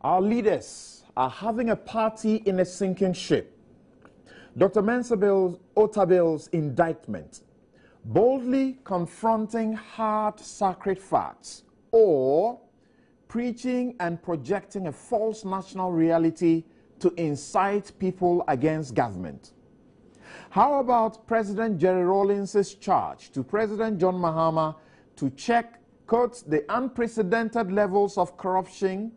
Our leaders are having a party in a sinking ship. Dr. Mensah Otabil's indictment, boldly confronting hard sacred facts, or preaching and projecting a false national reality to incite people against government. How about President Jerry Rawlings' charge to President John Mahama to check, quote, the unprecedented levels of corruption,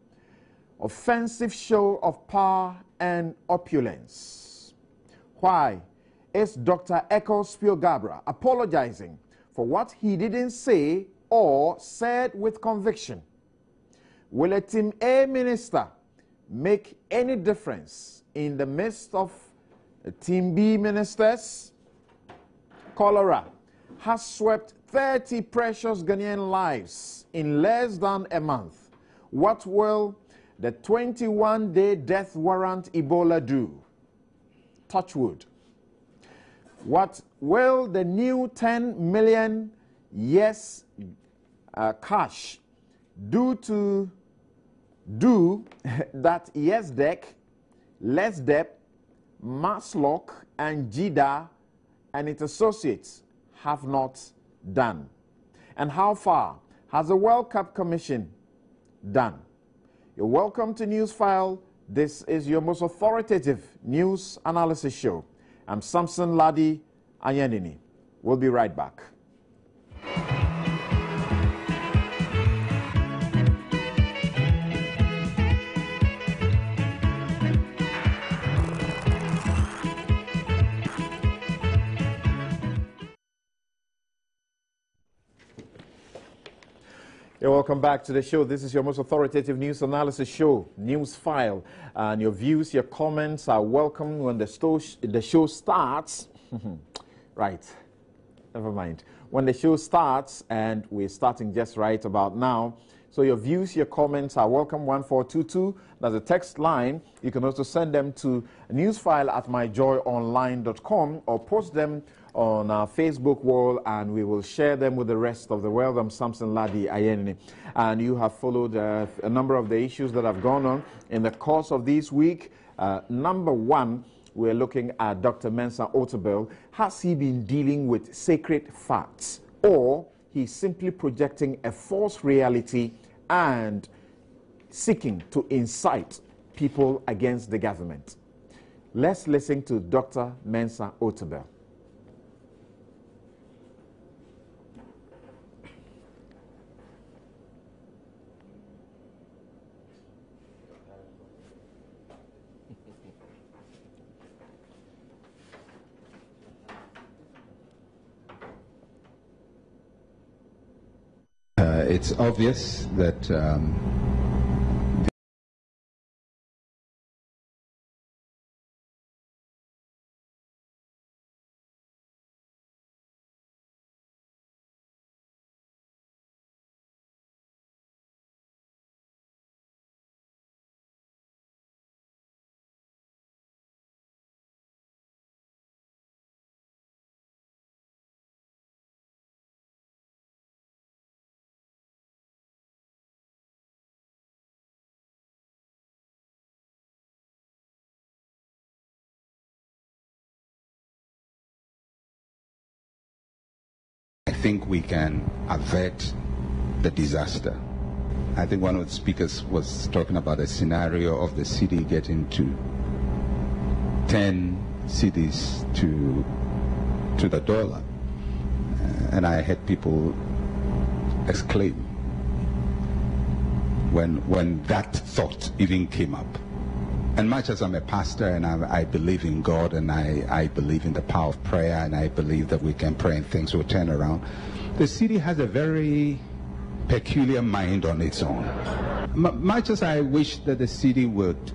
offensive show of power and opulence? Why is Dr. Eko Spiogabra apologizing for what he didn't say or said with conviction? Will a Team A minister make any difference in the midst of Team B ministers? Cholera has swept 30 precious Ghanaian lives in less than a month. What will the 21-day death warrant Ebola do? Touch wood. What will the new 10 million yes cash do that YesDec, LesDep, Maslock, and JIDA and its associates have not done? And how far has the World Cup Commission done? You're welcome to Newsfile. This is your most authoritative news analysis show. I'm Samson Ladi Ayenini. We'll be right back. You're welcome back to the show. This is your most authoritative news analysis show, Newsfile. And your views, your comments are welcome when the show starts. Right, never mind. When the show starts, and we're starting just right about now, so your views, your comments are welcome. 1422, that's a text line. You can also send them to newsfile@myjoyonline.com or post them on our Facebook wall, and we will share them with the rest of the world. I'm Samson Ladi Ayenini, and you have followed a number of the issues that have gone on in the course of this week. Number one, we're looking at Dr. Mensah Otabil. Has he been dealing with sacred facts, or he's simply projecting a false reality and seeking to incite people against the government? Let's listen to Dr. Mensah Otabil. It's obvious that I think we can avert the disaster. I think one of the speakers was talking about a scenario of the city getting to 10 cities to the dollar. And I had people exclaim when that thought even came up. And much as I'm a pastor and I believe in God and I believe in the power of prayer and I believe that we can pray and things will turn around, the city has a very peculiar mind on its own. Much as I wish that the city would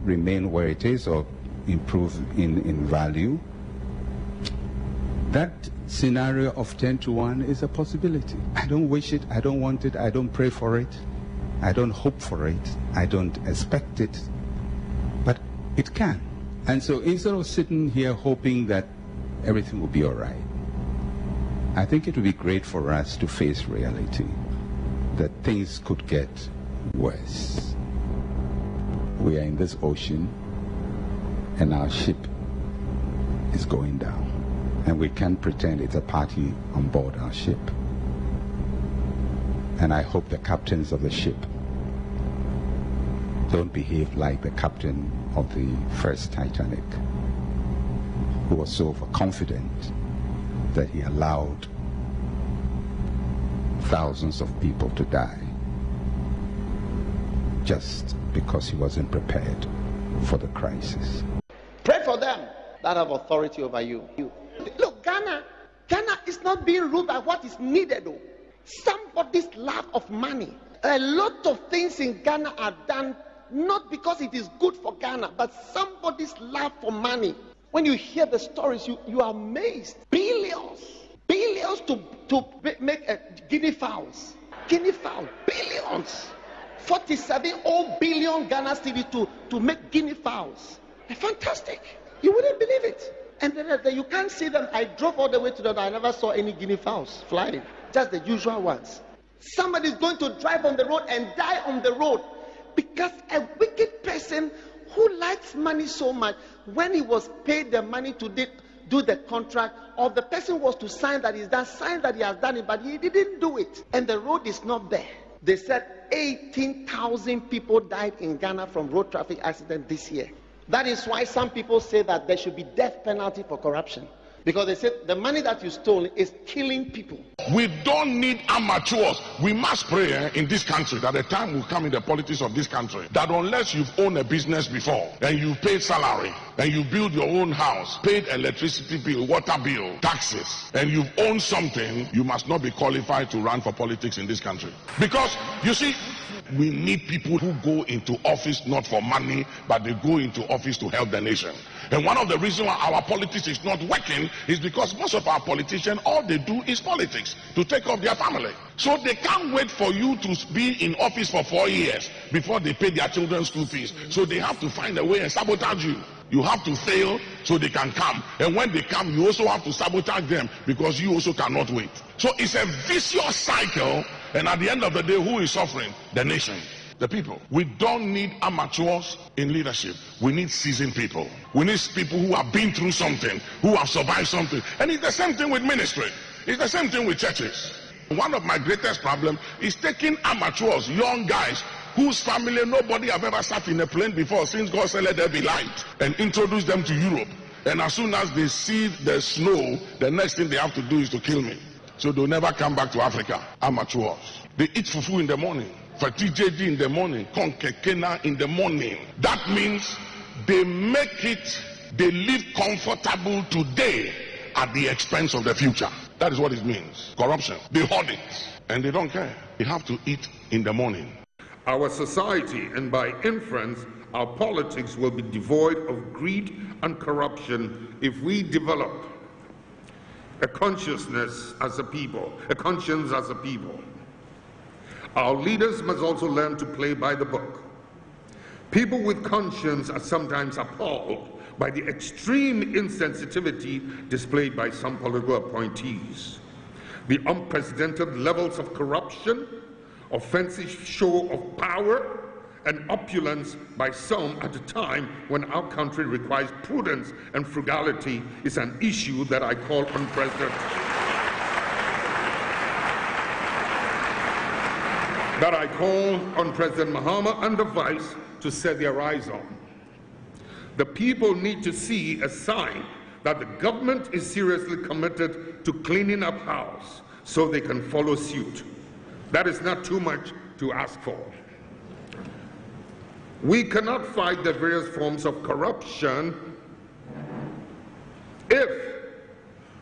remain where it is or improve in value, that scenario of 10-1 is a possibility. I don't wish it, I don't want it, I don't pray for it. I don't hope for it, I don't expect it, but it can. And so instead of sitting here hoping that everything will be all right, I think it would be great for us to face reality, that things could get worse. We are in this ocean and our ship is going down. And we can't pretend it's a party on board our ship. And I hope the captains of the ship don't behave like the captain of the first Titanic, who was so overconfident that he allowed thousands of people to die just because he wasn't prepared for the crisis. Pray for them that have authority over you. Look, Ghana is not being ruled by what is needed, though. Somebody's lack of money. A lot of things in Ghana are done not because it is good for Ghana, but somebody's love for money. When you hear the stories, you are amazed. Billions to make guinea fowls, billions. 47 billion Ghana cedis to make guinea fowls. Fantastic. You wouldn't believe it. And then you can't see them. I drove all the way to I never saw any guinea fowls flying. Just the usual ones. Somebody's going to drive on the road and die on the road because a wicked person who likes money so much, when he was paid the money to do the contract, or the person was to sign that he has done it, but he didn't do it. And the road is not there. They said 18,000 people died in Ghana from road traffic accident this year. That is why some people say that there should be death penalty for corruption. Because they said the money that you stole is killing people. We don't need amateurs. We must pray in this country that a time will come in the politics of this country that unless you've owned a business before and you paid salary and you build your own house, paid electricity bill, water bill, taxes, and you've owned something, you must not be qualified to run for politics in this country. Because you see, we need people who go into office not for money, but they go into office to help the nation. And one of the reasons why our politics is not working is because most of our politicians, all they do is politics to take care of their family. So they can't wait for you to be in office for 4 years before they pay their children's school fees. So they have to find a way and sabotage you. You have to fail so they can come. And when they come, you also have to sabotage them because you also cannot wait. So it's a vicious cycle. And at the end of the day, who is suffering? The nation. The people. We don't need amateurs in leadership. We need seasoned people. We need people who have been through something, who have survived something. And it's the same thing with ministry. It's the same thing with churches. One of my greatest problems is taking amateurs, young guys, whose family nobody have ever sat in a plane before since God said let there be light, and introduce them to Europe. And as soon as they see the snow, the next thing they have to do is to kill me. So they'll never come back to Africa. Amateurs. They eat fufu in the morning. Fatijedi in the morning, konkekena in the morning. That means they make it, they live comfortable today at the expense of the future. That is what it means. Corruption. They hoard it and they don't care. They have to eat in the morning. Our society, and by inference, our politics, will be devoid of greed and corruption if we develop a consciousness as a people, a conscience as a people. Our leaders must also learn to play by the book. People with conscience are sometimes appalled by the extreme insensitivity displayed by some political appointees. The unprecedented levels of corruption, offensive show of power, and opulence by some at a time when our country requires prudence and frugality is an issue that I call unprecedented. That I call on President Mahama and the Vice to set their eyes on. The people need to see a sign that the government is seriously committed to cleaning up house so they can follow suit. That is not too much to ask for. We cannot fight the various forms of corruption if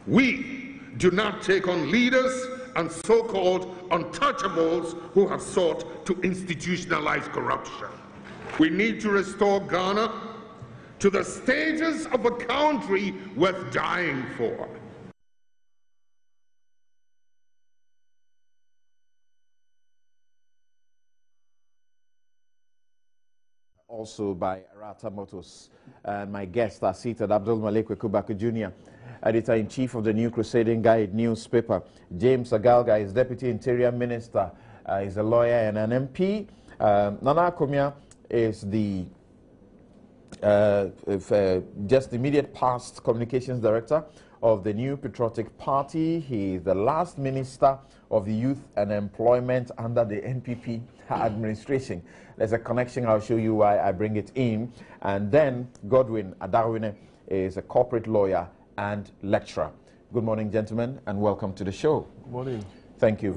we do not take on leaders and so-called untouchables who have sought to institutionalize corruption. We need to restore Ghana to the status of a country worth dying for. Also by Arata Motors. And my guests are seated: Abdul Malik Wekubaku Jr., Editor-in-Chief of the New Crusading Guide newspaper; James Agalga is Deputy Interior Minister, is a lawyer and an MP; Nana Akomia is the just immediate past communications director of the New Patriotic Party. He is the last minister of the youth and employment under the NPP administration. There's a connection. I'll show you why I bring it in. And then Godwin Adarwine is a corporate lawyer and lecturer. Good morning, gentlemen, and welcome to the show. Good morning. Thank you very